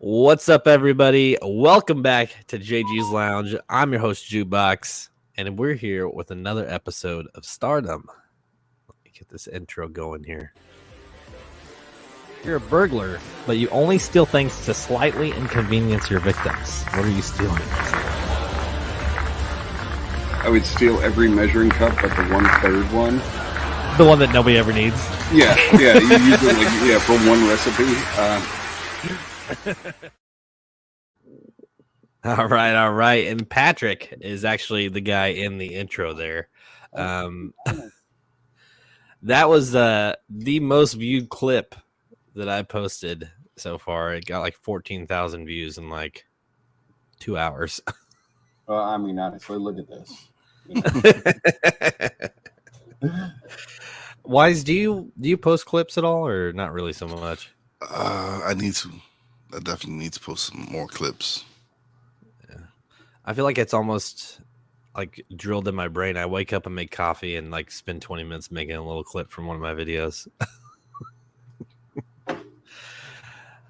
What's up, everybody? Welcome back to JG's Lounge. I'm your host, Jukebox, and we're here with another episode of Stardom. Let me get this intro going here. You're a burglar, but you only steal things to slightly inconvenience your victims. What are you stealing? I would steal every measuring cup but the 1/3 one. The one that nobody ever needs? Yeah. You use it for one recipe. All right. And Patrick is actually the guy in the intro there. That was the most viewed clip that I posted so far. It got like 14,000 views in like 2 hours. Well, I mean, honestly, look at this. Wize, do you post clips at all, or not really so much? I need to. I definitely need to post some more clips. Yeah. I feel like it's almost like drilled in my brain. I wake up and make coffee and like spend 20 minutes making a little clip from one of my videos. All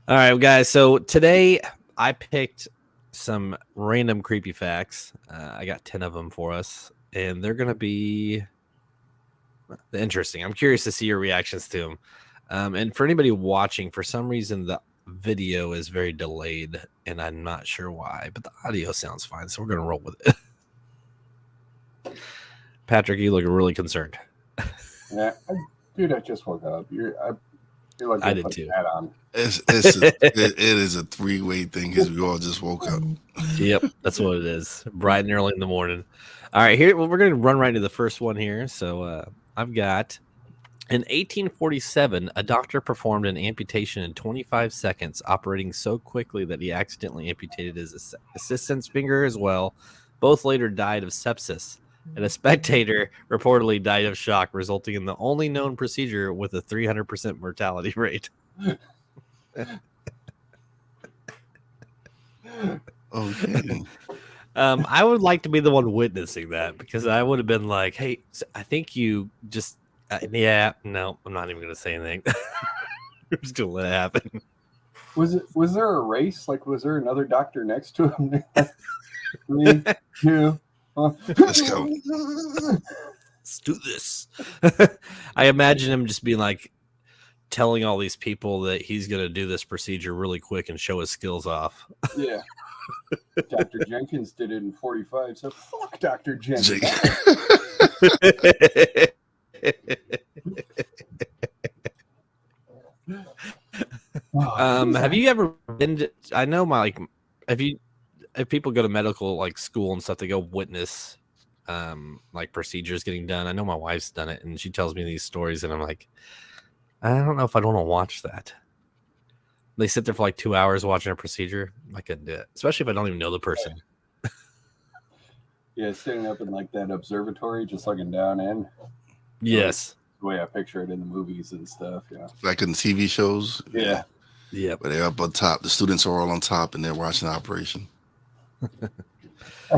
right, guys. So today I picked some random creepy facts. I got 10 of them for us, and they're going to be interesting. I'm curious to see your reactions to them. And for anybody watching, for some reason, the video is very delayed, and I'm not sure why, but the audio sounds fine, so we're going to roll with it. Patrick, you look really concerned. Yeah, dude, I just woke up. I feel like I did too. That on. It is a three-way thing because we all just woke up. Yep, that's what it is. Bright and early in the morning. All right, here we're going to run right into the first one here. So I've got, in 1847, a doctor performed an amputation in 25 seconds, operating so quickly that he accidentally amputated his assistant's finger as well. Both later died of sepsis, and a spectator reportedly died of shock, resulting in the only known procedure with a 300% mortality rate. Okay. I would like to be the one witnessing that, because I would have been like, hey, I think you just... no, I'm not even going to say anything. I'm just going to let it happen. Was there a race? Like, was there another doctor next to him? 3, 2, Let's go. Let's do this. I imagine him just being like, telling all these people that he's going to do this procedure really quick and show his skills off. Yeah. Dr. Jenkins did it in 45, so fuck Dr. Jenkins. Have you ever been to, I know if people go to medical like school and stuff, they go witness like procedures getting done. I know my wife's done it, and she tells me these stories, and I'm like, I don't know if I want to watch that. They sit there for like 2 hours watching a procedure. I couldn't do it, especially if I don't even know the person. Yeah, sitting up in like that observatory, just looking down in. Yes. The way I picture it in the movies and stuff, yeah. Like in TV shows. Yeah. Yeah. But they're up on top. The students are all on top, and they're watching the operation. I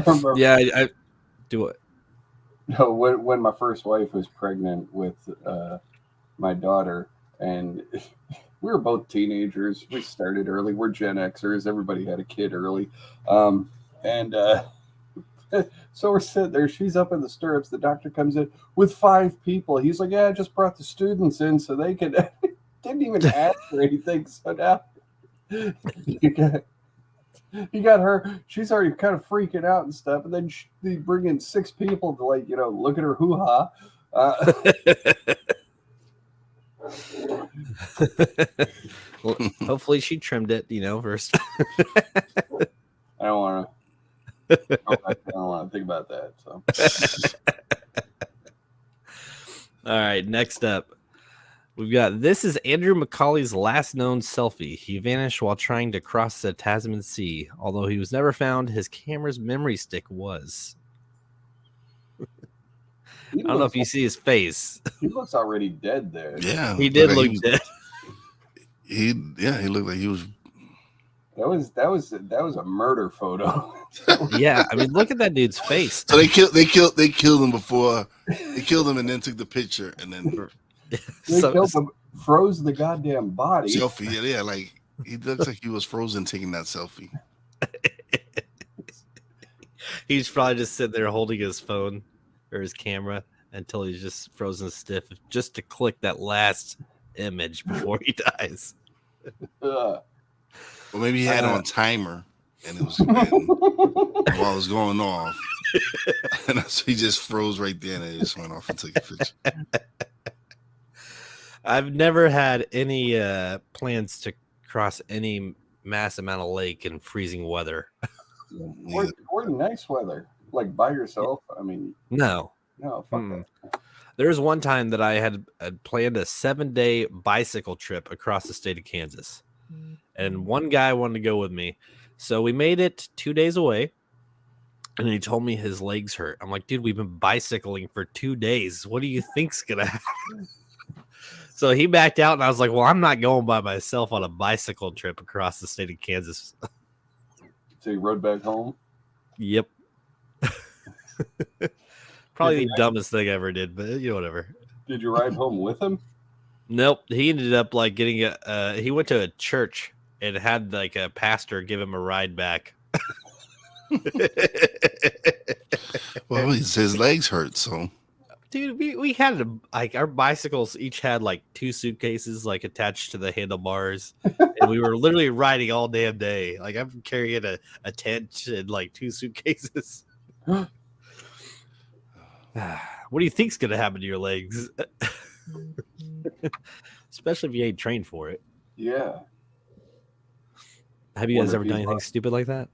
remember, Yeah, I do it. No, when my first wife was pregnant with my daughter, and we were both teenagers. We started early. We're Gen Xers. Everybody had a kid early. So we're sitting there. She's up in the stirrups. The doctor comes in with 5 people. He's like, yeah, I just brought the students in so they could... Didn't even ask for anything. So now you got her. She's already kind of freaking out and stuff. And then they bring in 6 people to, like, look at her hoo-ha. Well, hopefully she trimmed it, first. I don't want to think about that. So, all right, next up, we've got, this is Andrew Macaulay's last known selfie. He vanished while trying to cross the Tasman Sea. Although he was never found, his camera's memory stick was. I don't know if you see his face. He looks already dead there. Yeah. He did look dead. He looked like he was. That was a murder photo. Yeah, I mean, look at that dude's face. So they killed him before. They killed him and then took the picture and then They killed him, froze the goddamn body. selfie. Yeah, like He looks like he was frozen taking that selfie. He's probably just sitting there holding his phone or his camera until he's just frozen stiff, just to click that last image before he dies. Ugh. Or maybe he had it on timer, and it was while it was going off, and so he just froze right there, and it just went off and took a picture. I've never had any plans to cross any mass amount of lake in freezing weather. Or nice weather, like by yourself. I mean, No. no, fuck that. There was one time that I had planned a 7-day bicycle trip across the state of Kansas. And one guy wanted to go with me. So we made it 2 days away. And he told me his legs hurt. I'm like, dude, we've been bicycling for 2 days. What do you think's going to happen? So he backed out, and I was like, well, I'm not going by myself on a bicycle trip across the state of Kansas. So you rode back home? Yep. Probably the dumbest thing I ever did, but whatever. Did you ride home with him? Nope. He ended up like getting he went to a church and had like a pastor give him a ride back. Well, his legs hurt, so. Dude, we had like our bicycles each had like 2 suitcases like attached to the handlebars, and we were literally riding all damn day. Like I'm carrying a tent and like 2 suitcases. What do you think's gonna happen to your legs? Especially if you ain't trained for it. Yeah. Have you guys ever done anything stupid like that?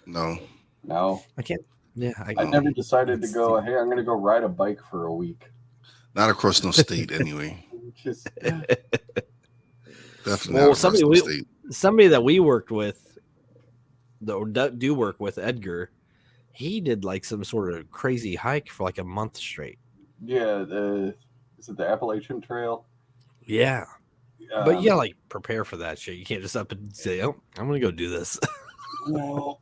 No. I can't. Yeah, I never decided to go. Hey, I'm going to go ride a bike for a week. Not across no state, anyway. Just definitely. Well, not somebody that we worked with, that do work with, Edgar, he did like some sort of crazy hike for like a month straight. Yeah, is it the Appalachian Trail? Yeah, but you gotta like prepare for that shit. You can't just up and say, "Oh, I'm gonna go do this." No.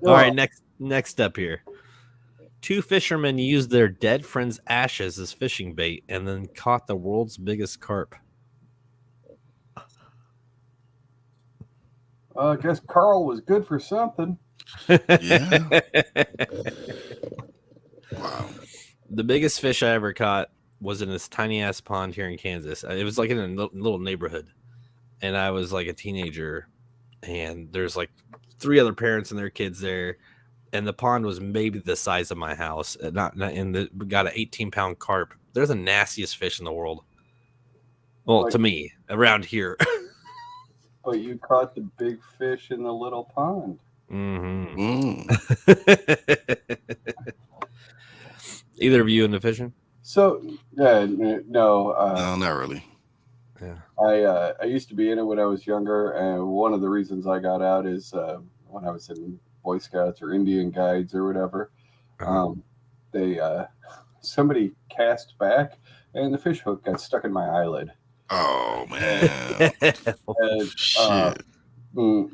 All right, next up here. 2 fishermen used their dead friend's ashes as fishing bait and then caught the world's biggest carp. I guess Carl was good for something. Yeah. Wow. The biggest fish I ever caught was in this tiny ass pond here in Kansas. It was like in a little neighborhood, and I was like a teenager, and there's like 3 other parents and their kids there, and the pond was maybe the size of my house. We got an 18-pound carp. They're the nastiest fish in the world. Well, to me, around here. But you caught the big fish in the little pond. Mm-hmm. Either of you into fishing? So, no. No, not really. Yeah. I used to be in it when I was younger, and one of the reasons I got out is when I was in Boy Scouts or Indian Guides or whatever. Somebody cast back, and the fish hook got stuck in my eyelid. Oh man! Shit.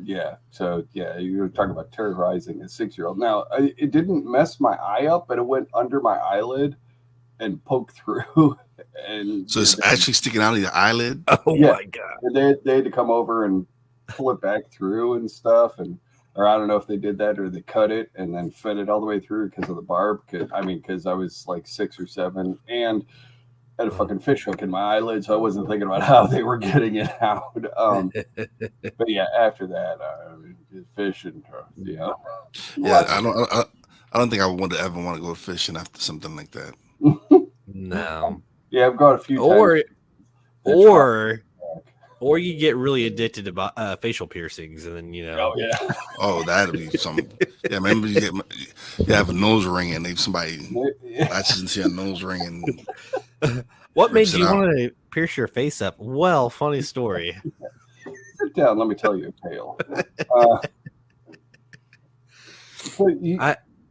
Yeah. So yeah, you were talking about terrorizing a 6-year-old. Now it didn't mess my eye up, but it went under my eyelid and poked through. And so it's actually sticking out of your eyelid. Oh yeah. My god! They had to come over and pull it back through and stuff, or I don't know if they did that or they cut it and then fed it all the way through because of the barb. Because I was like 6 or 7 and had a fucking fish hook in my eyelid, so I wasn't thinking about how they were getting it out. But yeah, after that, fishing. Yeah, I don't think I would ever want to go fishing after something like that. No. Yeah, I've got a few times. Or you get really addicted to facial piercings, and then Oh yeah. Oh, that'd be something. Yeah, remember you have a nose ring, and somebody latches into your nose ring and. What made you want to pierce your face up? Well, funny story. Sit down. Let me tell you a tale.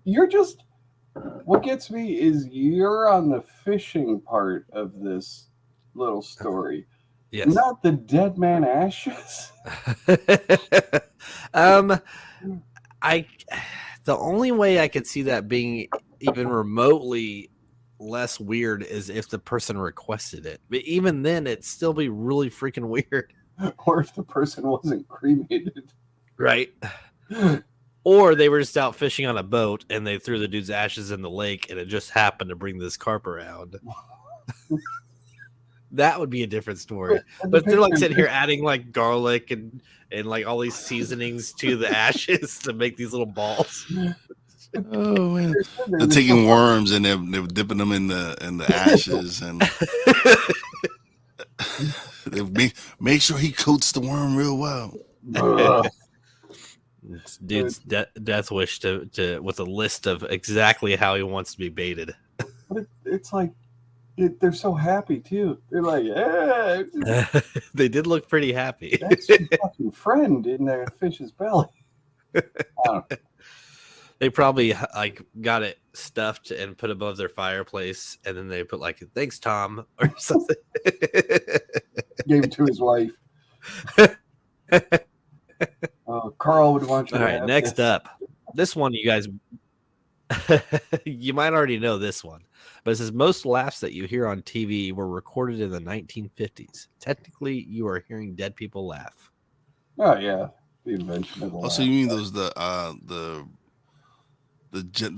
You're just. What gets me is you're on the fishing part of this little story. Yes. Not the dead man ashes. The only way I could see that being even remotely less weird is if the person requested it. But even then, it'd still be really freaking weird. Or if the person wasn't cremated. Right. Or they were just out fishing on a boat and they threw the dude's ashes in the lake and it just happened to bring this carp around. That would be a different story. But they're like sitting here adding like garlic and like all these seasonings to the ashes to make these little balls. Oh man, they're taking worms and they're dipping them in the ashes and they make sure he coats the worm real well. Dude's death wish to with a list of exactly how he wants to be baited. But it's like they're so happy too. They're like, yeah. They did look pretty happy. That's your fucking friend in their fish's belly. I don't know. They probably like got it stuffed and put above their fireplace, and then they put like "Thanks, Tom" or something. Gave it to his wife. Carl would want you. All right, next up, this one you guys, you might already know this one, but it says most laughs that you hear on TV were recorded in the 1950s. Technically, you are hearing dead people laugh. Oh yeah, the invention of the Also, you mean those the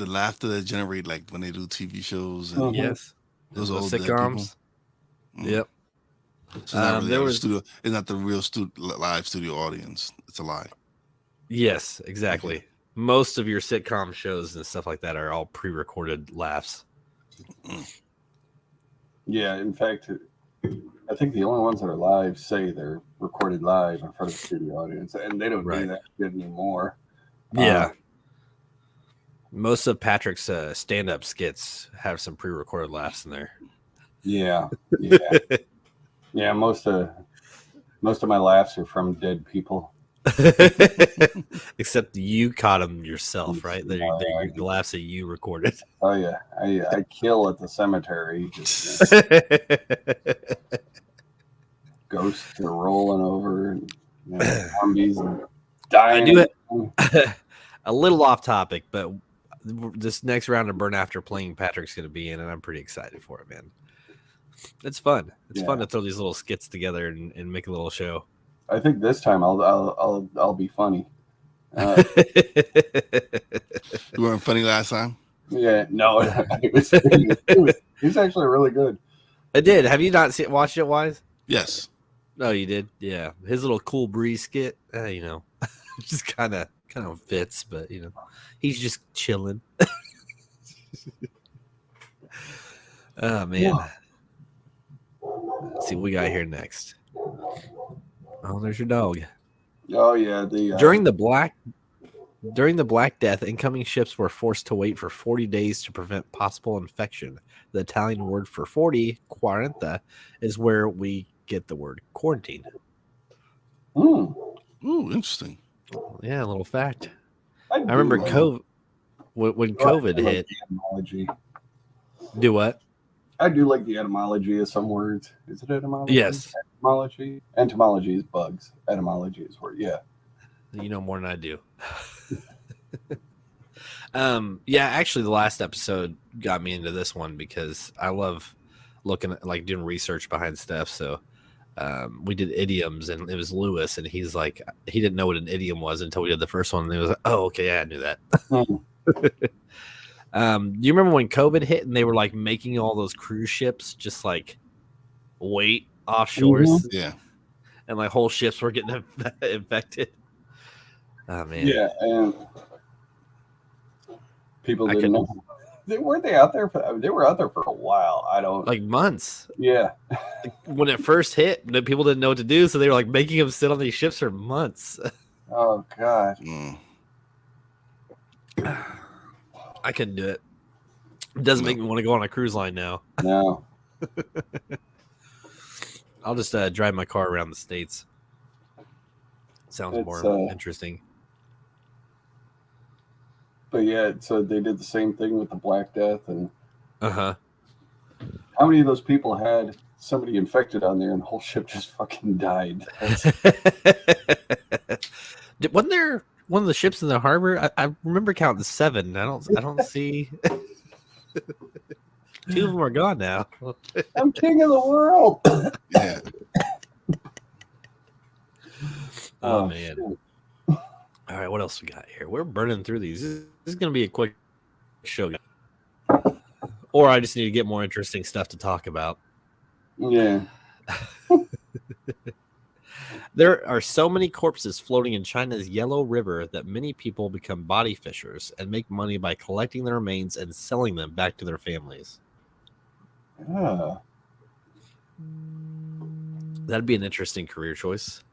laughter that generate like when they do TV shows and yes, those old sitcoms. Yep. So not really it's not the real live studio audience. It's a lie. Yes, exactly. Okay. Most of your sitcom shows and stuff like that are all pre-recorded laughs. Yeah, in fact, I think the only ones that are live say they're recorded live in front of the studio audience, and they don't do that good anymore. Yeah. Most of Patrick's stand-up skits have some pre-recorded laughs in there. Yeah. Yeah, most of my laughs are from dead people. Except you caught them yourself, right? They're the laughs that you recorded. Oh yeah, I kill at the cemetery. Just, ghosts are rolling over, and zombies and dying. I do it a little off topic, but this next round of Burn After Playing Patrick's going to be in, and I'm pretty excited for it, man. It's fun. It's fun to throw these little skits together and make a little show. I think this time I'll be funny. You weren't funny last time? Yeah, no, it was actually really good. I did. Have you not watched it, Wize? Yes. Oh, you did? Yeah. His little Cool Breeze skit, just kind of fits, but he's just chilling. Oh man. Yeah. Let's see what we got here next. Oh, there's your dog. Oh yeah, during the Black Death, incoming ships were forced to wait for 40 days to prevent possible infection. The Italian word for 40, quaranta, is where we get the word quarantine. Ooh, interesting. Yeah, a little fact. I remember COVID when COVID hit. Etymology. Do what? I do like the etymology of some words. Is it etymology? Yes. Etymology. Entomology is bugs. Etymology is word. Yeah. You know more than I do. Yeah, actually the last episode got me into this one because I love looking at like doing research behind stuff. So we did idioms and it was Lewis and he's like he didn't know what an idiom was until we did the first one and he was like, oh okay, yeah, I knew that. Do you remember when COVID hit and they were like making all those cruise ships just like wait offshore? Mm-hmm. Yeah. And like whole ships were getting infected. Oh man. Yeah, and people didn't know. They were out there for a while. I don't like months. Yeah. When it first hit, people didn't know what to do, so they were like making them sit on these ships for months. Oh god. I couldn't do it. It doesn't make me want to go on a cruise line now. No. I'll just drive my car around the States. Sounds more interesting. But yeah, so they did the same thing with the Black Death. And how many of those people had somebody infected on there and the whole ship just fucking died? Wasn't there one of the ships in the harbor? I remember counting 7. I don't see. 2 of them are gone now. I'm king of the world. Yeah. Oh man. Shit. All right, what else we got here? We're burning through these. This is going to be a quick show. Or I just need to get more interesting stuff to talk about. Yeah. There are so many corpses floating in China's Yellow River that many people become body fishers and make money by collecting the remains and selling them back to their families. Yeah. That'd be an interesting career choice.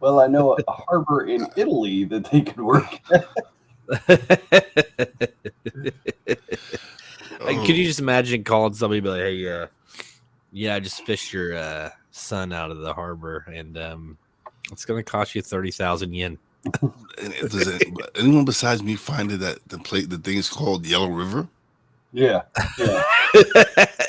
Well, I know a harbor in Italy that they could work at. Could you just imagine calling somebody and be like, hey, yeah, I just fished your son out of the harbor and it's going to cost you 30,000 yen. Does anyone besides me find it that the thing is called Yellow River? Yeah.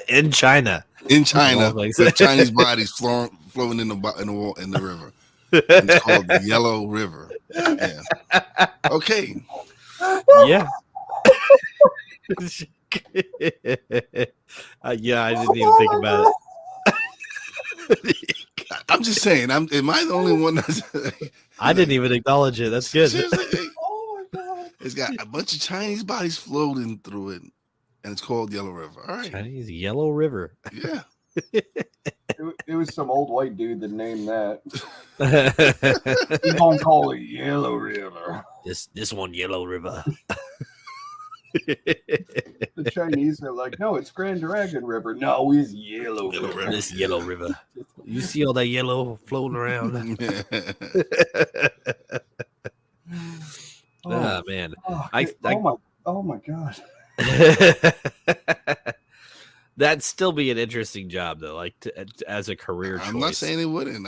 In China. In China, with Chinese bodies flowing in the river. It's called the Yellow River. Yeah. Okay. Yeah. Yeah, I didn't even think about it. I'm just saying. Am I the only one that's? I didn't even acknowledge it. That's good. Seriously, Oh my God. it's got a bunch of Chinese bodies floating through it, and it's called Yellow River. All right. Chinese Yellow River. Yeah. It was some old white dude that named that. This He's gonna call it Yellow River. one Yellow River. The Chinese are like, no, it's Grand Dragon River. No, it's Yellow River. This Yellow River. You see all that yellow floating around? Oh man. Oh my God. That'd still be an interesting job though, like as a career choice. I'm not saying it wouldn't.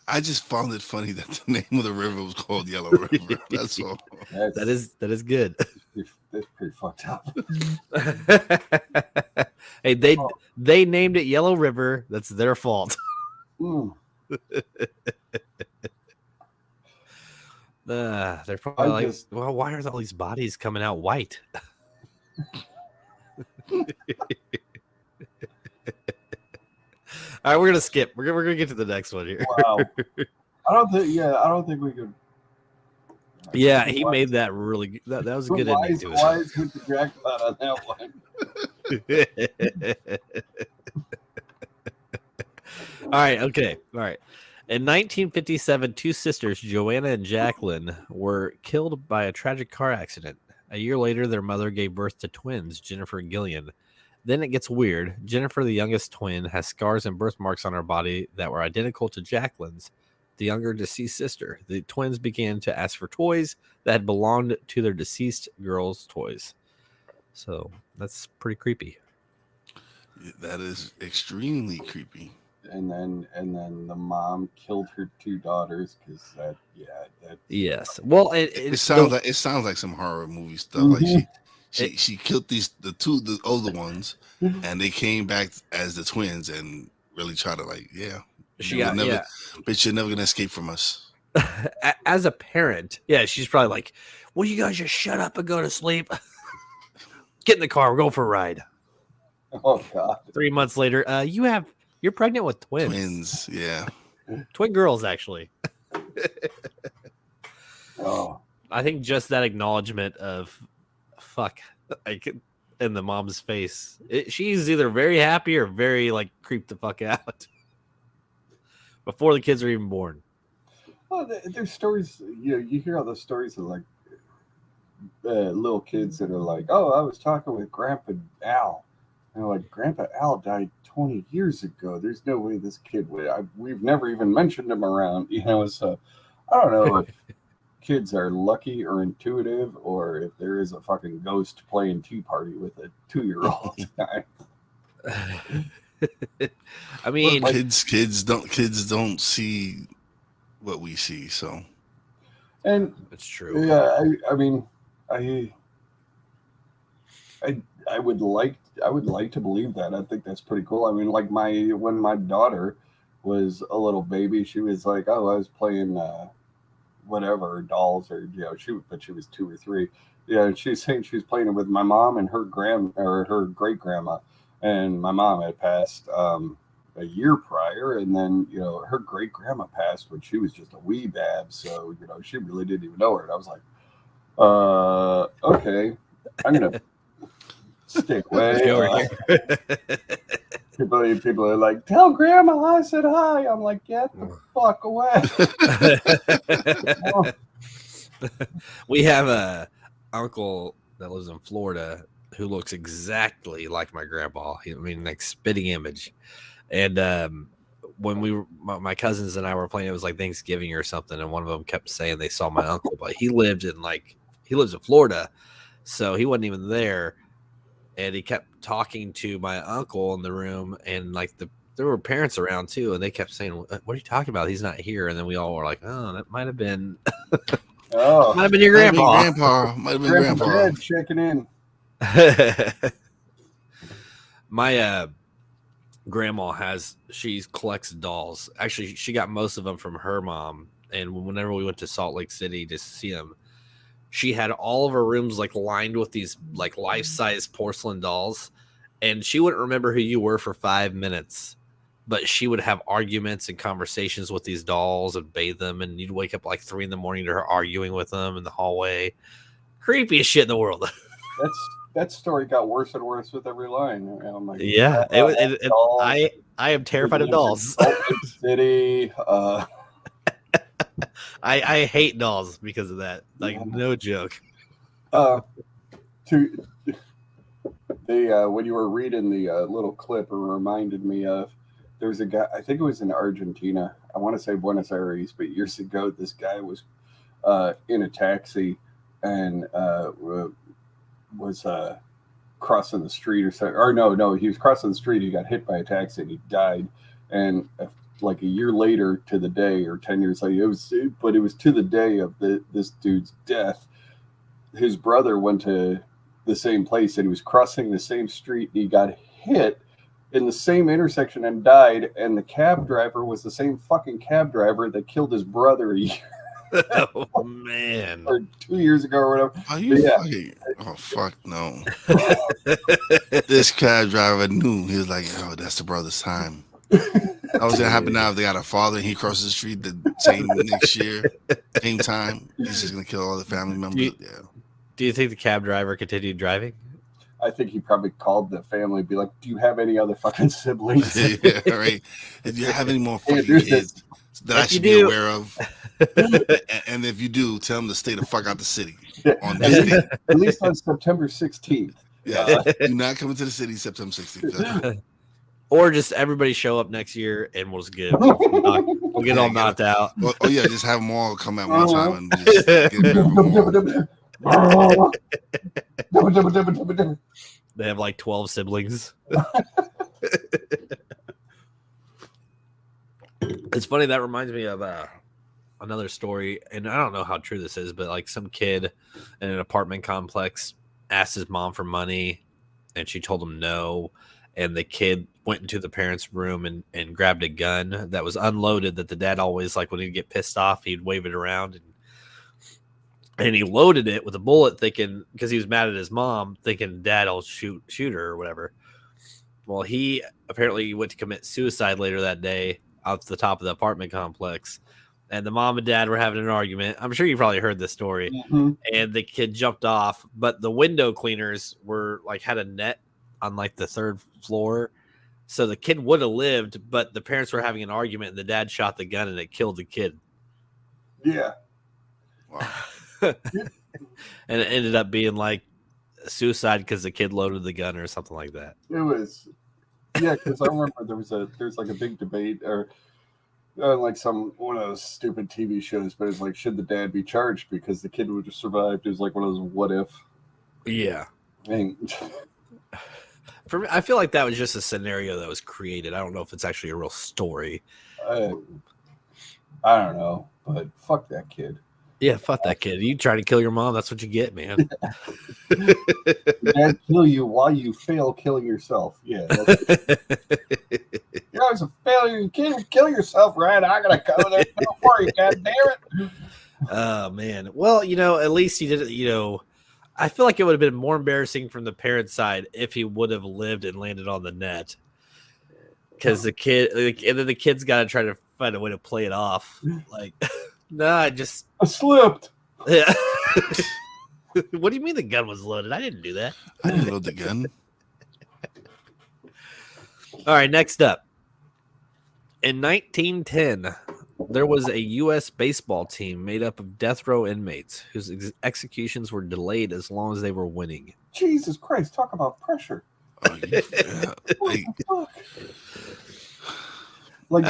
I just found it funny that the name of the river was called Yellow River. That's all. That is good. That's pretty fucked up. Hey, they named it Yellow River. That's their fault. They're probably well, why are all these bodies coming out white? All right, we're gonna skip. We're gonna get to the next one here. Wow. I don't think we could. Yeah, he made that really good. That was a good ending to it. Wize hit the jackpot on that one. All right, okay. All right. In 1957, 2 sisters, Joanna and Jacqueline, were killed by a tragic car accident. A year later, their mother gave birth to twins, Jennifer and Gillian. Then it gets weird. Jennifer, the youngest twin, has scars and birthmarks on her body that were identical to Jacqueline's, the younger deceased sister. The twins began to ask for toys that had belonged to their deceased girl's toys. So that's pretty creepy. That is extremely creepy. And then the mom killed her 2 daughters because that. Yes. Well, it sounds like some horror movie stuff. Mm-hmm. Like she killed the older ones, and they came back as the twins and really tried to bitch, you're never gonna escape from us. As a parent, yeah, she's probably like, "Will you guys just shut up and go to sleep? Get in the car. We're going for a ride." Oh God! 3 months later, you're pregnant with twins. Twins, yeah, twin girls actually. Oh, I think just that acknowledgement of fuck, in the mom's face, she's either very happy or very like creeped the fuck out before the kids are even born. Well, there's stories. You hear all those stories of like little kids that are like, "Oh, I was talking with Grandpa Al," and like, "Grandpa Al died 20 years ago. There's no way this kid would. We've never even mentioned him around." So I don't know if kids are lucky or intuitive, or if there is a fucking ghost playing tea party with a 2-year-old. I mean, well, kids don't see what we see, so. And it's true. Yeah, I mean, I would like to believe that. I think that's pretty cool. I mean, like when my daughter was a little baby, she was like, "Oh, I was playing whatever dolls, or but she was 2 or 3. Yeah, and she's saying she was playing with my mom and her her great grandma, and my mom had passed a year prior, and then her great grandma passed when she was just a wee bab, so she really didn't even know her. And I was like, okay, I'm gonna stay away. People are like, tell grandma I said hi. I'm like, get the fuck away. We have a uncle that lives in Florida who looks exactly like my grandpa. I mean, like spitting image. And when my cousins and I were playing, it was like Thanksgiving or something, and one of them kept saying they saw my uncle, but he lives in Florida, so he wasn't even there. And he kept talking to my uncle in the room, and like there were parents around too, and they kept saying, "What are you talking about? He's not here." And then we all were like, "Oh, that might have been, might have been your grandpa. Might have been grandpa. Checking in." My grandma she collects dolls. Actually, she got most of them from her mom. And whenever we went to Salt Lake City to see them, she had all of her rooms like lined with these like life-size porcelain dolls, and she wouldn't remember who you were for 5 minutes, but she would have arguments and conversations with these dolls and bathe them, and you'd wake up like 3 a.m. to her arguing with them in the hallway. Creepiest shit in the world. That story got worse and worse with every line. I'm like, yeah, I am terrified of dolls. City. I hate dolls because of that. Like, no joke. When you were reading the little clip, it reminded me of there was a guy. I think it was in Argentina. I want to say Buenos Aires, but years ago, this guy was in a taxi and was crossing the street or something. Or no, he was crossing the street. He got hit by a taxi and he died. And like a year later to the day, or 10 years later, it was to the day of this dude's death. His brother went to the same place and he was crossing the same street. And he got hit in the same intersection and died. And the cab driver was the same fucking cab driver that killed his brother a year. Oh man! Or 2 years ago or whatever. Are you fucking? Oh fuck no! This cab driver knew. He was like, "Oh, that's the brother's time." That was gonna happen now if they got a father and he crosses the street the same next year, same time. He's just gonna kill all the family members. Do you think the cab driver continued driving? I think he probably called the family and be like, "Do you have any other fucking siblings?" Yeah, right. Do you have any more fucking kids that I should be aware of? And if you do, tell them to stay the fuck out the city. On this day. At least on September 16th. Yeah, do not come into the city September 16th. Or just everybody show up next year and we'll just we'll get all knocked out. Oh yeah, just have them all come at one time and just get rid of them all. They have like 12 siblings. It's funny, that reminds me of another story, and I don't know how true this is, but like some kid in an apartment complex asked his mom for money and she told him no, and the kid went into the parents' room and grabbed a gun that was unloaded, that the dad always, like when he'd get pissed off, he'd wave it around, and he loaded it with a bullet, thinking, because he was mad at his mom, thinking dad will shoot her or whatever. Well, he apparently went to commit suicide later that day out to the top of the apartment complex, and the mom and dad were having an argument. I'm sure you probably heard this story. Mm-hmm. And the kid jumped off, but the window cleaners were like, had a net on like the 3rd floor, so the kid would have lived, but the parents were having an argument and the dad shot the gun and it killed the kid. Yeah. Wow. And it ended up being like suicide because the kid loaded the gun or something like that. It was, yeah, because I remember there's like a big debate or like one of those stupid TV shows, but it's like, should the dad be charged because the kid would have survived? It was like one of those what if. Yeah. And for me, I feel like that was just a scenario that was created. I don't know if it's actually a real story. I don't know, but fuck that kid. Yeah, fuck that kid. You try to kill your mom, that's what you get, man. Dad kill you while you fail killing yourself. Yeah. You're always a failure. You can't kill yourself, right? I gotta cover that for you, god damn it. Oh man. Well, at least he did it. I feel like it would have been more embarrassing from the parent side if he would have lived and landed on the net. Because the kid, and then the kid's got to try to find a way to play it off. Like, nah, I slipped. Yeah. What do you mean the gun was loaded? I didn't do that. I didn't load the gun. All right, next up. In 1910, there was a U.S. baseball team made up of death row inmates whose executions were delayed as long as they were winning. Jesus Christ, talk about pressure. Oh, yeah. What the fuck? Like,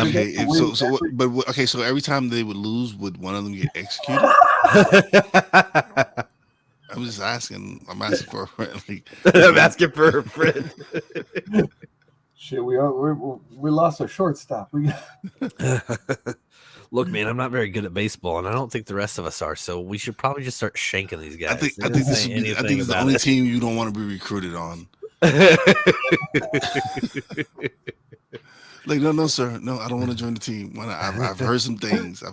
Okay, so every time they would lose, would one of them get executed? I'm just asking. I'm asking for a friend. I'm asking for a friend. Shit, we lost our shortstop. Look, man, I'm not very good at baseball, and I don't think the rest of us are. So we should probably just start shanking these guys. I think this is the only team you don't want to be recruited on. Like, no, sir. No, I don't want to join the team. I've heard some things. I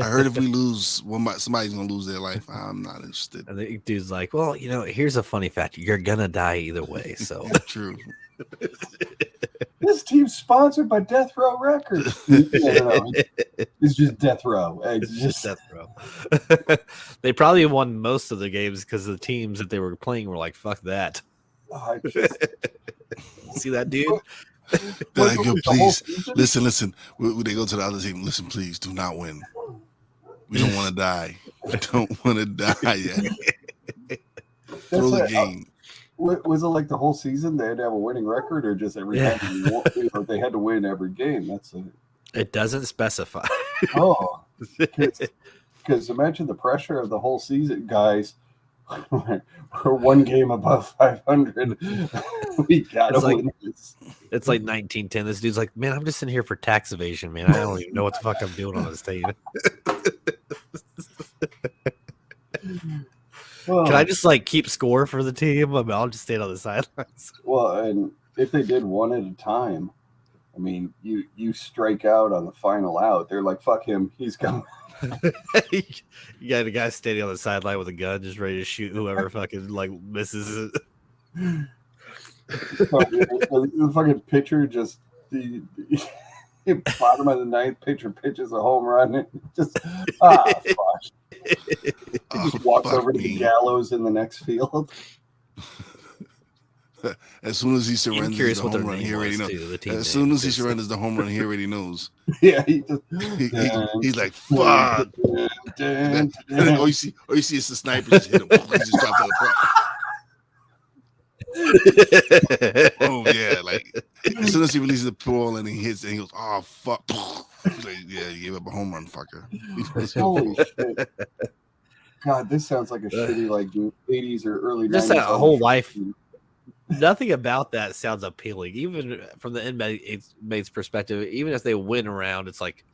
heard if we lose, somebody's going to lose their life. I'm not interested. And the dude's like, well, here's a funny fact. You're going to die either way. So True. This team's sponsored by Death Row Records. No. It's just Death Row. It's just Death Row. They probably won most of the games because the teams that they were playing were like, fuck that. See that dude? They're like, yo, please, listen. When they go to the other team, listen, please, do not win. We don't want to die. We don't want to die yet. Throw the game. Was it like the whole season they had to have a winning record, or just every time they had to win every game? That's it. It doesn't specify. Oh, because imagine the pressure of the whole season, guys. We're one game above 500. We gotta win this. It's like 1910. This dude's like, man, I'm just in here for tax evasion, man. I don't even know what the fuck I'm doing on this team. Can I just keep score for the team? I mean, I'll just stand on the sidelines. Well, and if they did one at a time, I mean, you strike out on the final out. They're like, fuck him, he's coming. You got a guy standing on the sideline with a gun, just ready to shoot whoever fucking misses it. The fucking pitcher just the bottom of the ninth, pitcher pitches a home run. Just fuck. He just walks over to the gallows in the next field. As soon as he surrenders the home run, he already knows. As soon as he surrenders the home run, he already knows. Yeah, he's like, fuck. Or you see it's the sniper just hit him. He just dropped to the front. Oh yeah, like as soon as he releases the ball and he hits and he goes, oh fuck. He's like, yeah, you gave up a home run, fucker. Holy shit. God, this sounds like a shitty 80s or early 90s. Just that whole life. Nothing about that sounds appealing, even from the inmate's perspective. Even if they win around, it's like,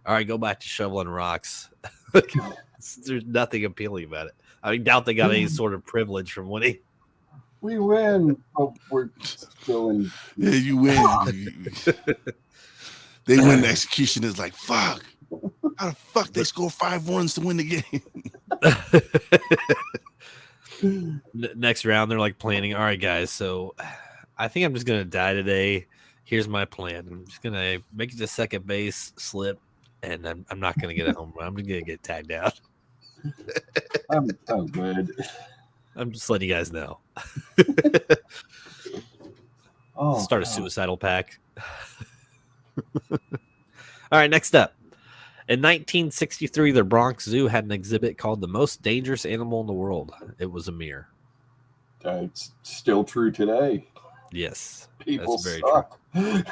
all right, go back to shoveling rocks. There's nothing appealing about it. I doubt they got any sort of privilege from winning. We win, but we're still in. Yeah, you win. They win. The execution is like, fuck. How the fuck they score 5 runs to win the game? Next round, they're planning. All right, guys. So I think I'm just gonna die today. Here's my plan. I'm just gonna make it to second base, slip, and I'm not gonna get a home run. I'm just gonna get tagged out. I'm good. I'm just letting you guys know. Start a suicidal pack. All right, next up. In 1963, the Bronx Zoo had an exhibit called The Most Dangerous Animal in the World. It was a mirror. It's still true today. Yes. People that's very suck. True.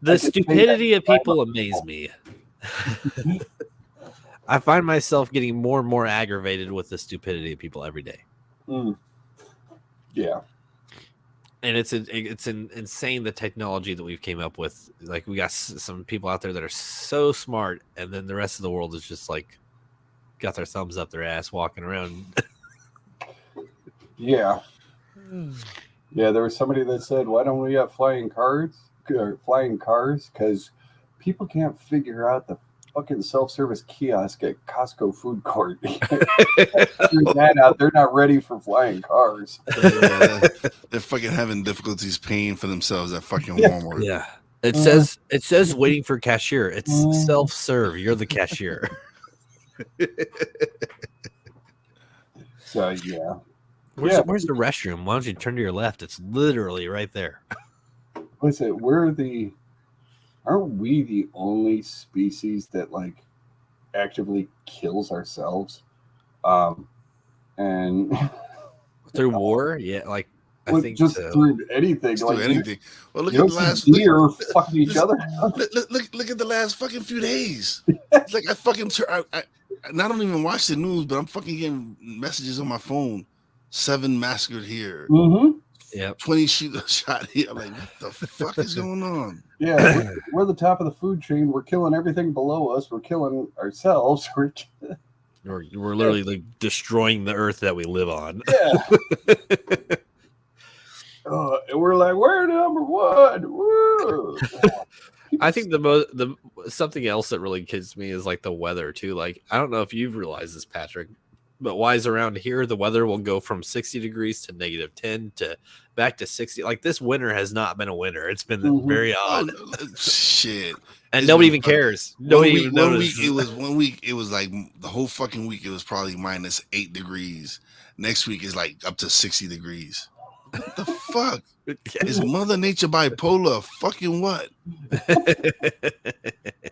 The stupidity of people amaze me. I find myself getting more and more aggravated with the stupidity of people every day. Yeah. And it's insane the technology that we've came up with. Like, we got some people out there that are so smart, and then the rest of the world is just got their thumbs up their ass walking around. Yeah. Yeah, there was somebody that said, why don't we have flying cars? Because people can't figure out the fucking self-service kiosk at Costco food court. That out, they're not ready for flying cars. Yeah, they're fucking having difficulties paying for themselves at fucking Walmart. Yeah. It says waiting for cashier. It's self-serve. You're the cashier. So yeah. Where's the restroom? Why don't you turn to your left? It's literally right there. Listen, aren't we the only species that like actively kills ourselves? And Through war? Yeah, like I think just so. through anything. Just like, do anything. Well, look you at don't the last see deer fucking each other. Look at the last fucking few days. It's like I fucking I don't even watch the news, but I'm fucking getting messages on my phone. 7 massacred here. Mm-hmm. Yep. 20 shot here. I'm like, what the fuck is going on? Yeah, we're the top of the food chain. We're killing everything below us. We're killing ourselves. We're literally like destroying the earth that we live on. Yeah. And we're like, we're number one. Woo. I think something else that really kids me is like the weather too. Like I don't know if you've realized this, Patrick, but Wize around here, the weather will go from 60 degrees to -10 to back to 60. Like this winter has not been a winter. It's been very odd. Oh, shit. And nobody even cares. Nobody even notices. One week, it was like the whole fucking week, it was probably -8 degrees. Next week is like up to 60 degrees. What the fuck? Is Mother Nature bipolar? Fucking what?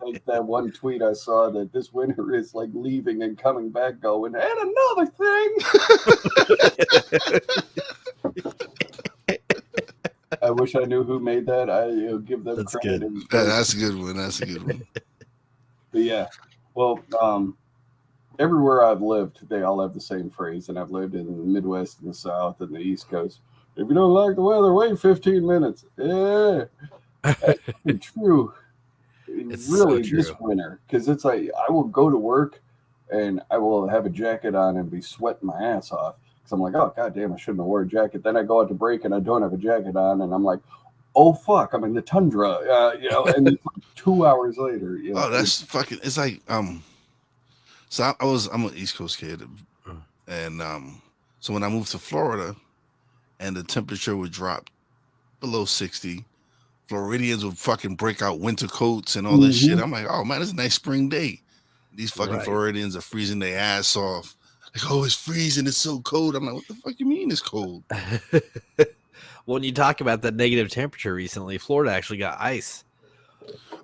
Like that one tweet I saw that this winter is like leaving and coming back going, and another thing. I wish I knew who made that. I give them credit. That's a good one. That's a good one. But yeah, well, everywhere I've lived, they all have the same phrase, and I've lived in the Midwest and the South and the East Coast. If you don't like the weather, wait 15 minutes. Yeah, that's true. It's really so true. This winter, because it's like I will go to work and I will have a jacket on and be sweating my ass off because I'm like, oh goddamn, I shouldn't have worn a jacket. Then I go out to break and I don't have a jacket on, and I'm like, oh fuck, I'm in the tundra, And it's like 2 hours later, Oh, that's fucking. It's like So I'm an East Coast kid, and so when I moved to Florida, and the temperature would drop below 60. Floridians would fucking break out winter coats and all this shit. I'm like, oh man, it's a nice spring day. These fucking Floridians are freezing their ass off. Like, oh, it's freezing. It's so cold. I'm like, what the fuck you mean it's cold? When you talk about that negative temperature recently, Florida actually got ice.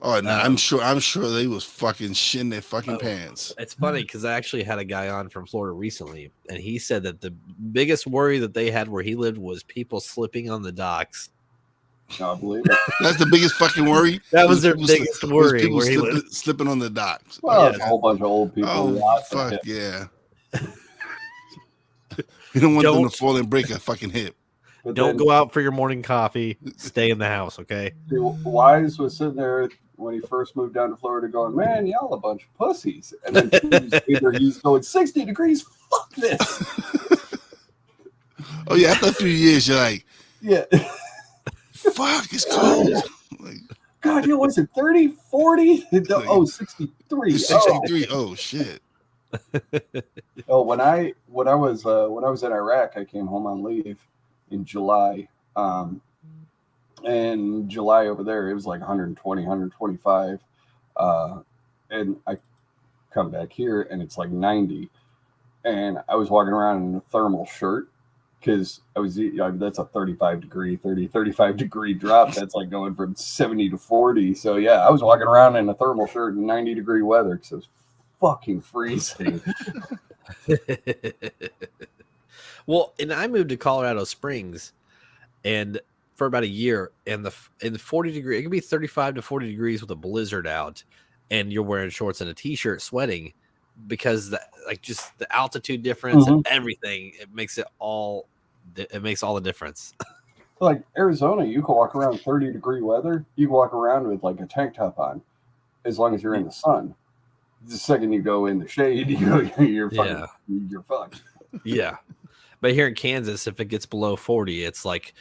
Oh, no, I'm sure they was fucking shitting their fucking pants. It's funny because I actually had a guy on from Florida recently, and he said that the biggest worry that they had where he lived was people slipping on the docks. I believe it. That's the biggest fucking worry. That was their biggest worry. People slipping on the docks. Well, it's a whole bunch of old people. Oh, fuck yeah. You don't want them to fall and break a fucking hip. But don't go out for your morning coffee. Stay in the house, okay? Wize was sitting there when he first moved down to Florida going, man, y'all a bunch of pussies. And then 2 years later, he's going, 60 degrees, fuck this. Oh, yeah, after a few years, you're like, yeah. Fuck, it's cold. Like, God, was it 30, 40? Oh, 63. 63. Oh, shit. Oh, when I was in Iraq, I came home on leave in July. And July over there, it was like 120, 125. And I come back here and it's like 90. And I was walking around in a thermal shirt because that's a 35 degree drop. That's like going from 70 to 40. So yeah, I was walking around in a thermal shirt in 90-degree weather because it was fucking freezing. Well, and I moved to Colorado Springs, and for about a year, and in the 40 degree, it could be 35 to 40 degrees with a blizzard out, and you're wearing shorts and a t-shirt, sweating, because just the altitude difference and everything, it makes all the difference. Like Arizona, you can walk around 30-degree weather. You can walk around with like a tank top on, as long as you're in the sun. The second you go in the shade, you're fucked. Yeah. But here in Kansas, if it gets below 40, it's like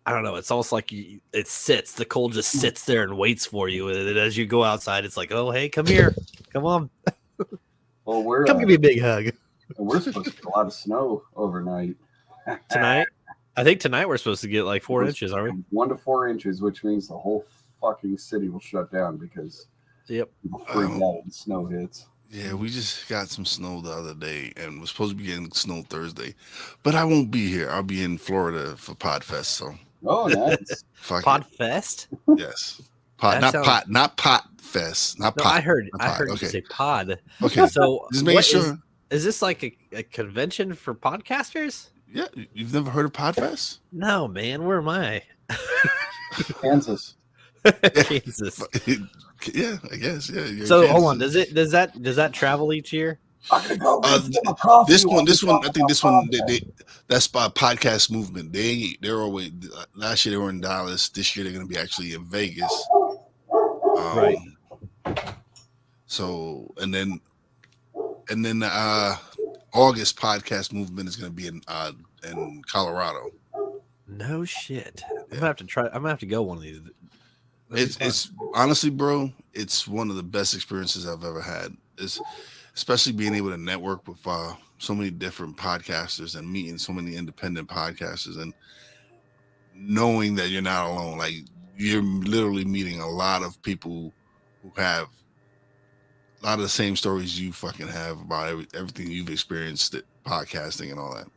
I don't know. It's almost like the cold just sits there and waits for you. And as you go outside, it's like, oh, hey, come here. Come on. Well, we're Come give me a big hug. we're supposed to get a lot of snow overnight. Tonight? I think tonight we're supposed to get like 4 inches, are we? 1 to 4 inches, which means the whole fucking city will shut down because Yep. people freak out when snow hits. Yeah, we just got some snow the other day, and we're supposed to be getting snow Thursday. But I won't be here. I'll be in Florida for Podfest. So, Oh, nice. fuck Podfest? it. Yes, That not sounds- not pot fest, not No, pot. I heard not pot. you Okay. say pod. Okay, So just make what sure. is this like a convention for podcasters? Yeah, you've never heard of Podfest? No, man. Where am I? Kansas. Jesus. Yeah, I guess. Yeah. you're So in hold on. Kansas. Does that travel each year? I'm gonna go get th- some coffee This while one, we I talk think this about one, Podfest. that's by Podcast Movement. They're always, last year they were in Dallas. This year they're going to be actually in Vegas. Right. So, and then August Podcast Movement is going to be in Colorado. No shit. I'm gonna have to try. I'm gonna have to go one of these. That'd be fun. It's honestly, bro, it's one of the best experiences I've ever had. It's especially being able to network with so many different podcasters and meeting so many independent podcasters and knowing that you're not alone. Like you're literally meeting a lot of people who have a lot of the same stories you fucking have about everything you've experienced at podcasting and all that.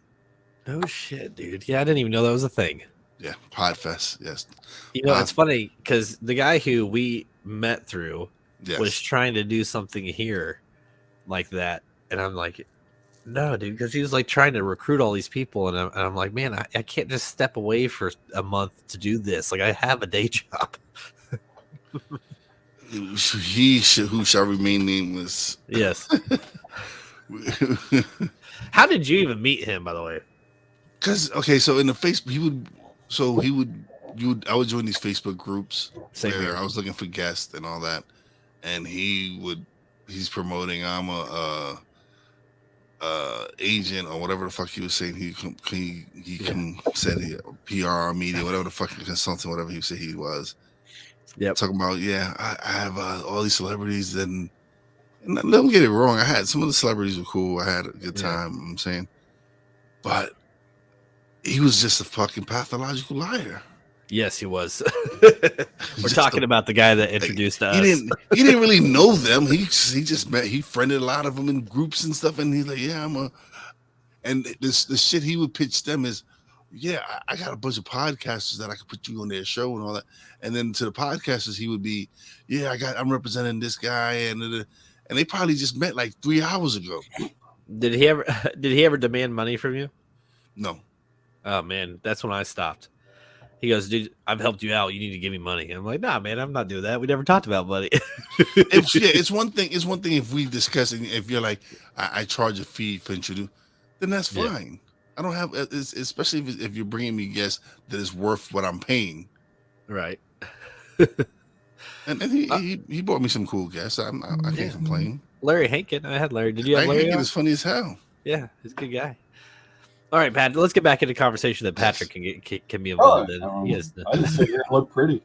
No shit, dude. Yeah, I didn't even know that was a thing. Yeah, Podfest. Yes. You know, it's funny because the guy who we met through Yes. was trying to do something here like that. And I'm like, no, dude, because he was like trying to recruit all these people. And I'm like, man, I can't just step away for a month to do this. Like, I have a day job. Who shall remain nameless. Yes. How did you even meet him, by the way? Because so in the Facebook, I would join these Facebook groups Same where here. I was looking for guests and all that, and he's promoting I'm a agent or whatever the fuck he was saying. He said he PR media, whatever the fuck consultant, whatever he said he was. Yep. Talking about I have all these celebrities and don't get it wrong. I had some of the celebrities were cool. I had a good time. I'm saying, but he was just a fucking pathological liar. Yes, he was. We're talking about the guy that introduced us. He didn't really know them. He friended a lot of them in groups and stuff. And he's like, yeah, and the shit he would pitch them is, yeah, I got a bunch of podcasters that I could put you on their show and all that. And then to the podcasters, he would be, yeah, I'm representing this guy. And they probably just met like 3 hours ago. Did he ever demand money from you? No. Oh man, that's when I stopped. He goes, dude, I've helped you out. You need to give me money. I'm like, nah, man, I'm not doing that. We never talked about money. It's one thing. It's one thing if we discuss it. If you're like, I charge a fee for introduce, then that's fine. I don't have, especially if you're bringing me guests that is worth what I'm paying. Right. And he brought me some cool guests. I can't complain. Larry Hankin. I had Larry. Did you have Larry? Hankin is funny as hell. Yeah, he's a good guy. All right, Pat. Let's get back into conversation that Patrick can be involved in. I Yes. just sit here and look pretty.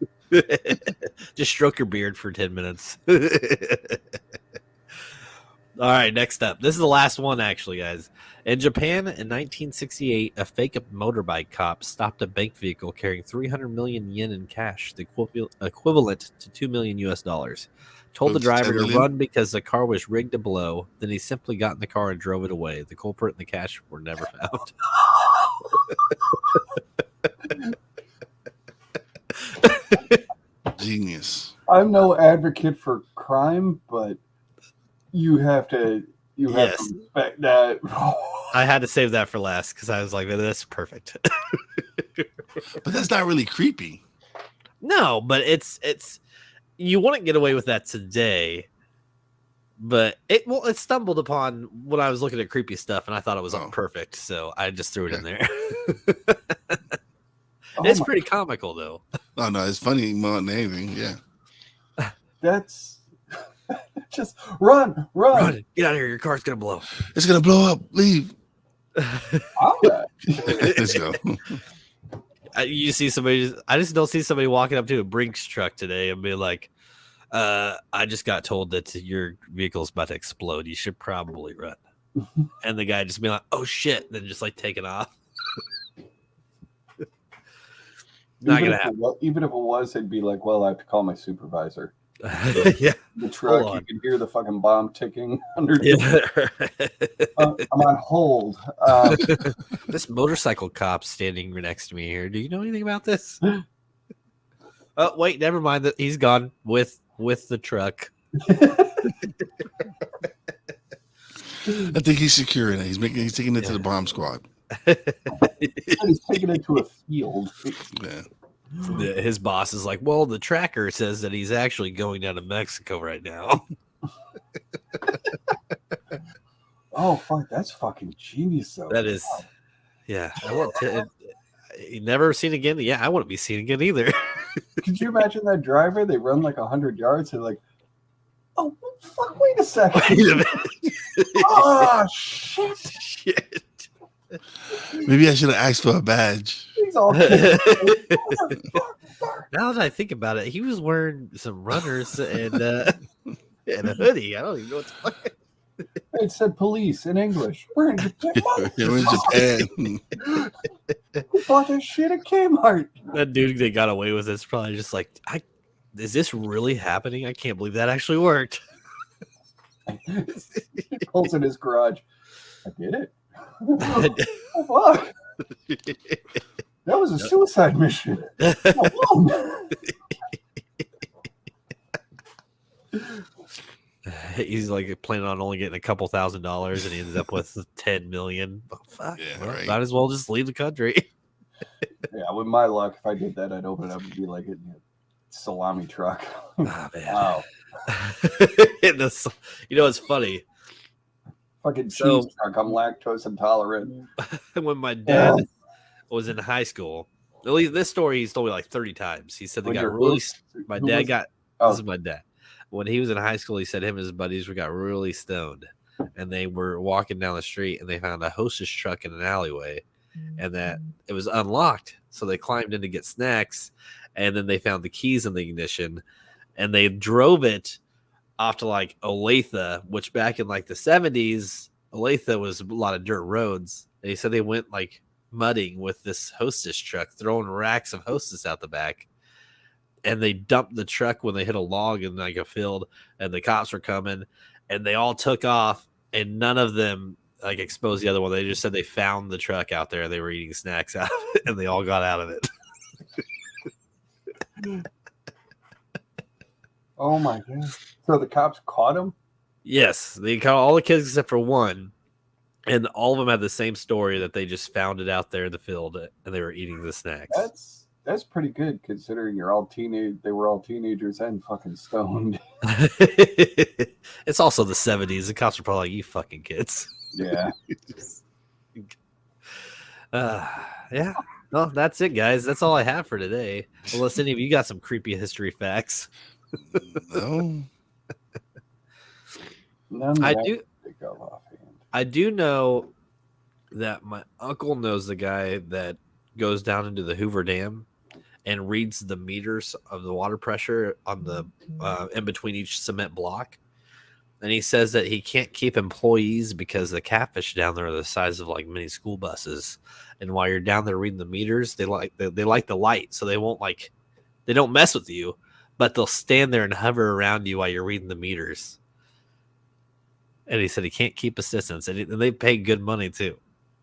Just stroke your beard for 10 minutes. All right, next up. This is the last one, actually, guys. In Japan in 1968, a fake motorbike cop stopped a bank vehicle carrying 300 million yen in cash, the equivalent to $2 million US. Told the driver to run because the car was rigged to blow. Then he simply got in the car and drove it away. The culprit and the cash were never found. Genius. I'm no advocate for crime, but you have to respect that. I had to save that for last because I was like, that's perfect. But that's not really creepy. No, but it's you wouldn't get away with that today. But it stumbled upon when I was looking at creepy stuff, and I thought it was perfect, so I just threw it in there. It's pretty comical, though. Oh no, it's funny more than anything. Yeah, that's just run. Get out of here! Your car's gonna blow. It's gonna blow up. Leave. All right. Let's go. You see somebody. I just don't see somebody walking up to a Brinks truck today and be like, "I just got told that your vehicle's about to explode. You should probably run." And the guy just be like, "Oh shit!" Then just like taking off. Not gonna happen. Even if it was, they'd be like, "Well, I have to call my supervisor." Yeah, the truck, you can hear the fucking bomb ticking under. Yeah. I'm on hold. This motorcycle cop standing next to me here. Do you know anything about this? Oh, wait, never mind. That he's gone with the truck. I think he's securing it. He's taking it to the bomb squad. He's taking it to a field. Yeah. His boss is like, well, the tracker says that he's actually going down to Mexico right now. Oh, fuck. That's fucking genius, though. That is, yeah. I want to. You never seen again? Yeah, I wouldn't be seen again either. Could you imagine that driver? They run like 100 yards and like, oh, fuck, wait a second. Wait a minute. Oh, shit. Shit. Maybe I should have asked for a badge. He's all Now that I think about it, he was wearing some runners and a hoodie. I don't even know what to fuck. It said police in English. We're in Japan. You're in Japan. We bought this shit at Kmart. That dude that got away with it's probably just like, is this really happening? I can't believe that actually worked. He pulls in his garage. I did it. Oh, fuck. That was a suicide mission. He's like planning on only getting a couple $1,000s, and he ends up with 10 million. Oh, fuck. Yeah, Well, right. might as well just leave the country. Yeah, with my luck, if I did that, I'd open it up and be like a salami truck. Oh, man. Wow. You know, it's funny. Fucking cheese So- truck. I'm lactose intolerant. When my dad was in high school, at least this story he's told me like 30 times. He said they When got you're really. who- My who dad was- got. Oh. This is my dad. When he was in high school, he said him and his buddies got really stoned, and they were walking down the street, and they found a hostess truck in an alleyway, and that it was unlocked. So they climbed in to get snacks, and then they found the keys in the ignition, and they drove it off to like Olathe, which back in like the 70s, Olathe was a lot of dirt roads. And he said they went like mudding with this hostess truck, throwing racks of hostess out the back. And they dumped the truck when they hit a log in like a field, and the cops were coming, and they all took off, and none of them like exposed the other one. They just said they found the truck out there. They were eating snacks out of it, and they all got out of it. Oh my god! So the cops caught him. Yes, they caught all the kids except for one, and all of them had the same story that they just found it out there in the field, and they were eating the snacks. That's pretty good considering you're all teenage. They were all teenagers and fucking stoned. It's also the 70s. The cops are probably like, you fucking kids. Yeah. Yeah. Well, that's it, guys. That's all I have for today. Unless any of you got some creepy history facts. No. None that I can do. think of offhand. I do know that my uncle knows the guy that goes down into the Hoover Dam and reads the meters of the water pressure on the in between each cement block. And he says that he can't keep employees because the catfish down there are the size of like mini school buses. And while you're down there reading the meters, they like the light, so they don't mess with you, but they'll stand there and hover around you while you're reading the meters. And he said he can't keep assistants, and they pay good money too.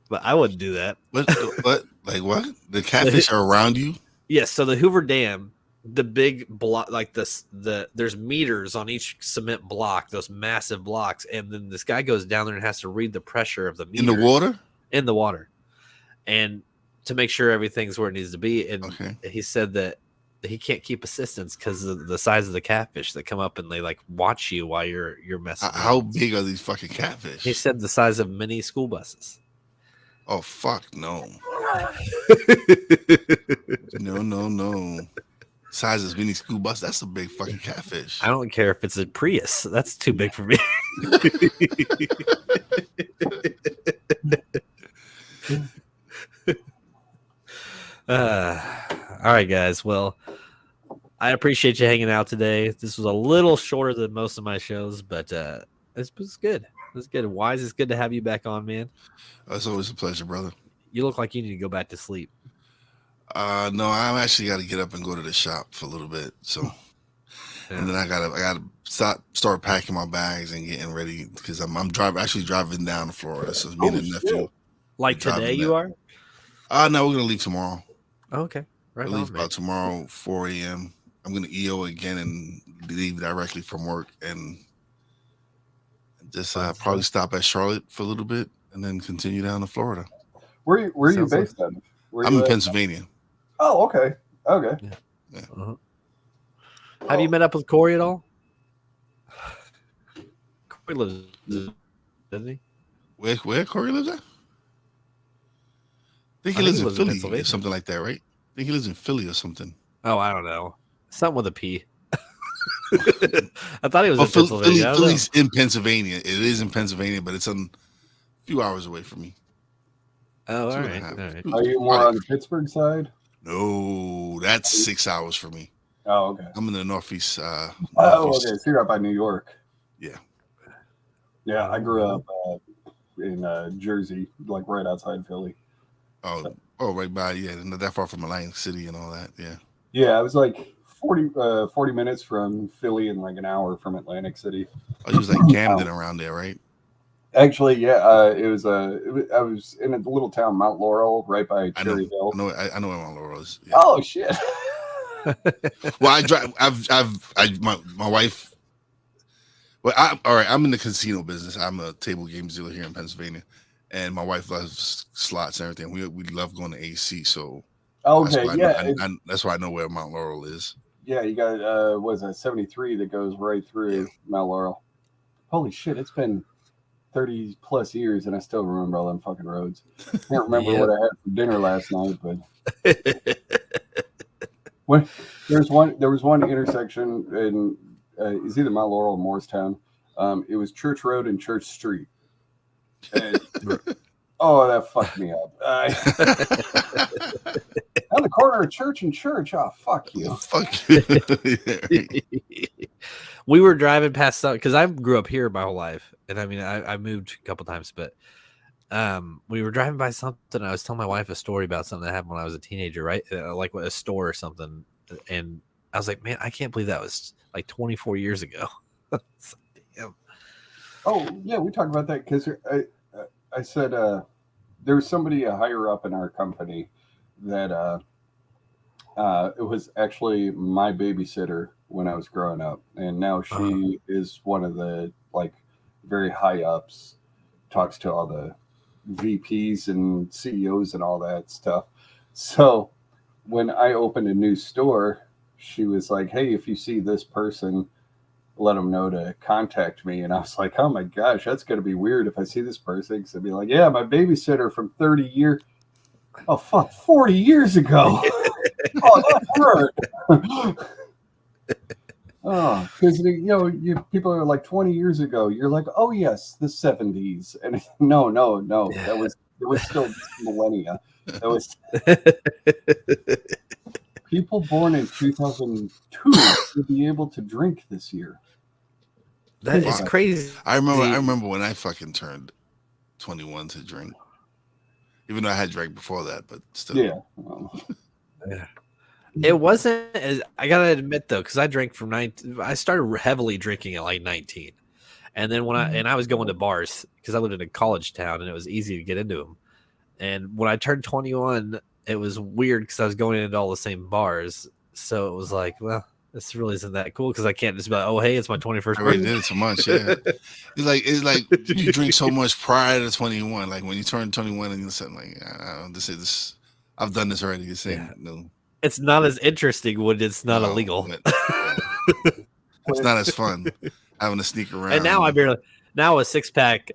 But I wouldn't do that. What? Like what? The catfish are around you? Yes. So the Hoover Dam, the big block, like there's meters on each cement block, those massive blocks, and then this guy goes down there and has to read the pressure of the meter In the water? In the water, and to make sure everything's where it needs to be. And Okay. he said that he can't keep assistants because of the size of the catfish that come up and they like watch you while you're messing. How around. big are these fucking catfish? He said the size of mini school buses. Oh fuck no. No. Size as mini school bus. That's a big fucking catfish. I don't care if it's a Prius. That's too big for me. All right, guys. Well, I appreciate you hanging out today. This was a little shorter than most of my shows, but this was good. It was good. Wise, it's good to have you back on, man. It's always a pleasure, brother. You look like you need to go back to sleep. No, I'm actually got to get up and go to the shop for a little bit. So, and then I gotta start packing my bags and getting ready because I'm actually driving down to Florida. So it's me and the nephew. Like today, you are? No, we're gonna leave tomorrow. Oh, okay, right. We'll leave about tomorrow 4 a.m. I'm gonna EO again and leave directly from work and just probably stop at Charlotte for a little bit and then continue down to Florida. Where are you based at? I'm in Pennsylvania. Oh, okay. Okay. Yeah. Uh-huh. Have you met up with Corey at all? Corey lives, doesn't he? Where Corey lives at? I think he lives in Philly or something like that, right? I think he lives in Philly or something. Oh, I don't know. Something with a P. I thought he was in Pennsylvania. Philly's in Pennsylvania. It is in Pennsylvania, but it's a few hours away from me. Oh, all right. Are you more on the Pittsburgh side? No, that's 6 hours for me. Oh, okay. I'm in the northeast. Oh, okay. So you're up by New York. Yeah. Yeah, I grew up in Jersey, like right outside Philly. Oh, right by, not that far from Atlantic City and all that, yeah. Yeah, I was like 40 minutes from Philly and like an hour from Atlantic City. Oh, you was like Camden around there, right? Actually, yeah, I was in a little town, Mount Laurel, right by Cherry Hill. I know where Mount Laurel is. Yeah. Oh shit! Well, I drive. My wife. Well, I'm in the casino business. I'm a table games dealer here in Pennsylvania, and my wife loves slots and everything. We love going to AC, so okay, that's why I know where Mount Laurel is. Yeah, you got was that 73 that goes right through Mount Laurel. Holy shit! It's been 30 plus years and I still remember all them fucking roads. Can't remember what I had for dinner last night, but there was one intersection in it's either Mount Laurel or Morristown. It was Church Road and Church Street. And, oh, that fucked me up. On the corner of Church and Church. Oh, fuck you. Fuck you. We were driving past something because I grew up here my whole life, and I mean I moved a couple times, but we were driving by something. I was telling my wife a story about something that happened when I was a teenager, right? Like a store or something, and I was like, man, I can't believe that was like 24 years ago. Damn. Oh yeah, we talked about that because I said there was somebody higher up in our company that it was actually my babysitter when I was growing up, and now she is one of the like very high ups, talks to all the VPs and CEOs and all that stuff. So when I opened a new store, she was like, hey, if you see this person, let them know to contact me. And I was like, oh my gosh, that's going to be weird if I see this person. Because I'd be like, yeah, my babysitter from 30 years. Oh, fuck, 40 years ago. Oh, that hurt. Oh, because people are like 20 years ago. You're like, oh yes, the 70s, and no, that was still millennia. That was people born in 2002 to be able to drink this year. That is crazy. I remember when I fucking turned 21 to drink, even though I had drank before that, but still. Yeah. Yeah. It wasn't as, I gotta admit though, because I drank from 19. I started heavily drinking at like 19, and then when I was going to bars because I lived in a college town and it was easy to get into them. And when I turned 21, it was weird because I was going into all the same bars. So it was like, well, this really isn't that cool because I can't just be like, oh hey, it's my 21st birthday. I already did it so much, yeah. It's like you drink so much prior to 21. Like when you turn 21 and you're saying like, this. I've done this already. You're saying no. It's not as interesting when it's not illegal. It's not as fun having to sneak around. And now a six pack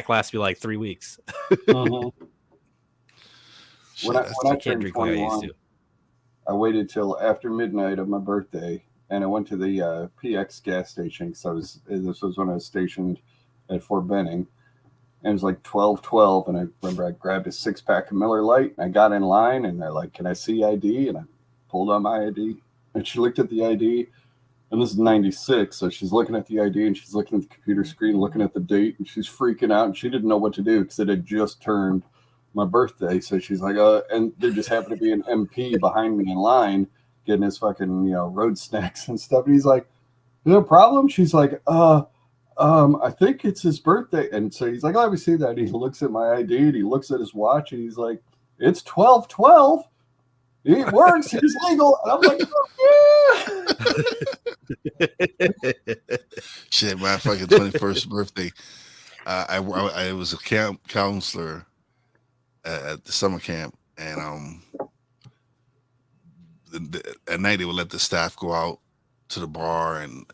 lasts me like 3 weeks. Uh-huh. When I can't drink 21, like I used to. I waited till after midnight of my birthday, and I went to the PX gas station because this was when I was stationed at Fort Benning, And it was like 12:12, and I remember I grabbed a 6-pack of Miller Lite, and I got in line, and they're like, "Can I see ID?" And I pulled out my ID, and she looked at the ID, and this is 96, so she's looking at the ID, and she's looking at the computer screen, looking at the date, and she's freaking out, and she didn't know what to do because it had just turned my birthday. So she's like, and there just happened to be an MP behind me in line getting his fucking, road snacks and stuff. And he's like, "Is there a problem?" She's like, I think it's his birthday. And so he's like, "Let me see that." And he looks at my ID and he looks at his watch and he's like, "It's 12:12. It works. It's legal." And I'm like, "Oh, yeah." Shit, my fucking 21st birthday. I was a camp counselor at the summer camp, and at night they would let the staff go out to the bar, and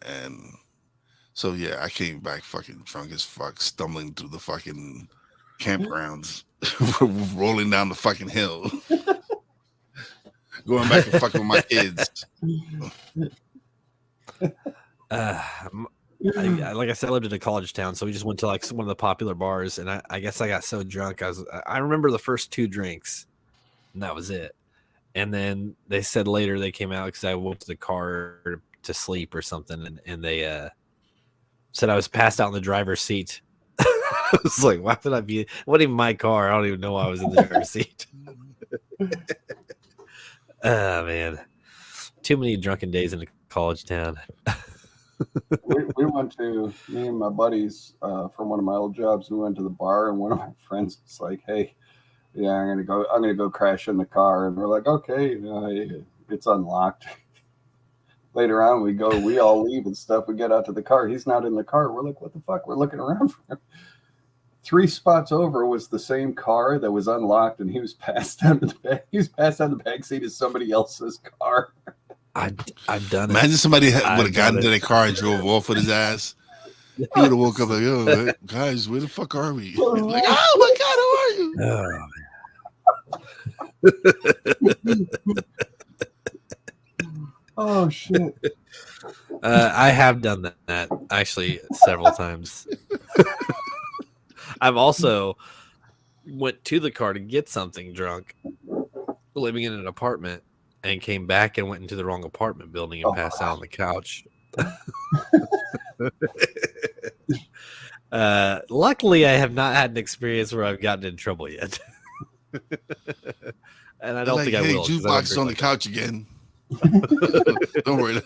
so yeah, I came back fucking drunk as fuck, stumbling through the fucking campgrounds, rolling down the fucking hill, going back and fucking with my kids. Like I said, I lived in a college town, so we just went to like one of the popular bars, and I guess I got so drunk. I remember the first 2 drinks, and that was it. And then they said later they came out because I went to the car to sleep or something, and they said I was passed out in the driver's seat. I was like, why would I be? What even my car? I don't even know why I was in the driver's seat. Oh man, too many drunken days in a college town. we went to, me and my buddies from one of my old jobs, we went to the bar, and one of my friends was like, "Hey, yeah, I'm gonna go crash in the car." And we're like, "Okay, it's unlocked." Later on, we all leave and stuff. We get out to the car. He's not in the car. We're like, "What the fuck?" We're looking around for him. 3 spots over was the same car that was unlocked, and he was passed out in the back. He was passed out in the back seat of somebody else's car. I've done it. Imagine somebody would have gotten into their car and drove off with his ass. He would have woke up like, "Yo, guys, where the fuck are we?" Like, "Oh my god, how are you?" Oh shit! I have done that actually several times. I've also went to the car to get something drunk, living in an apartment, and came back and went into the wrong apartment building and passed out on the couch. Luckily, I have not had an experience where I've gotten in trouble yet. And I don't think I will. Hey, jukebox is on the couch again. Don't worry.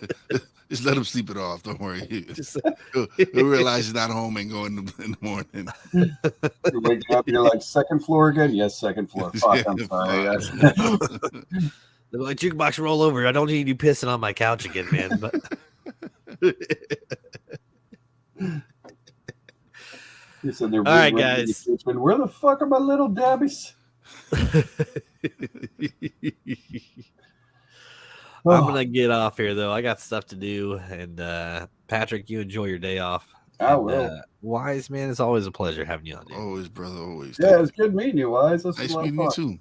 Just let him sleep it off. Don't worry. He'll realize he's not home and go in the morning. You wake up, you're like, "Second floor again?" "Yes, second floor." "Fuck, I'm sorry." They're like, "Jukebox, roll over. I don't need you pissing on my couch again, man." But He said, "They're all right, guys. Where the fuck are my little dabbies?" I'm gonna get off here though. I got stuff to do, and Patrick, you enjoy your day off. I will. Wize, man, it's always a pleasure having you on. Dude. Always, brother. Always. Yeah, it's good meeting you, Wize. Nice meeting you too.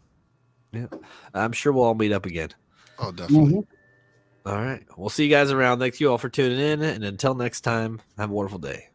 Yeah, I'm sure we'll all meet up again. Oh, definitely. Mm-hmm. All right, we'll see you guys around. Thank you all for tuning in, and until next time, have a wonderful day.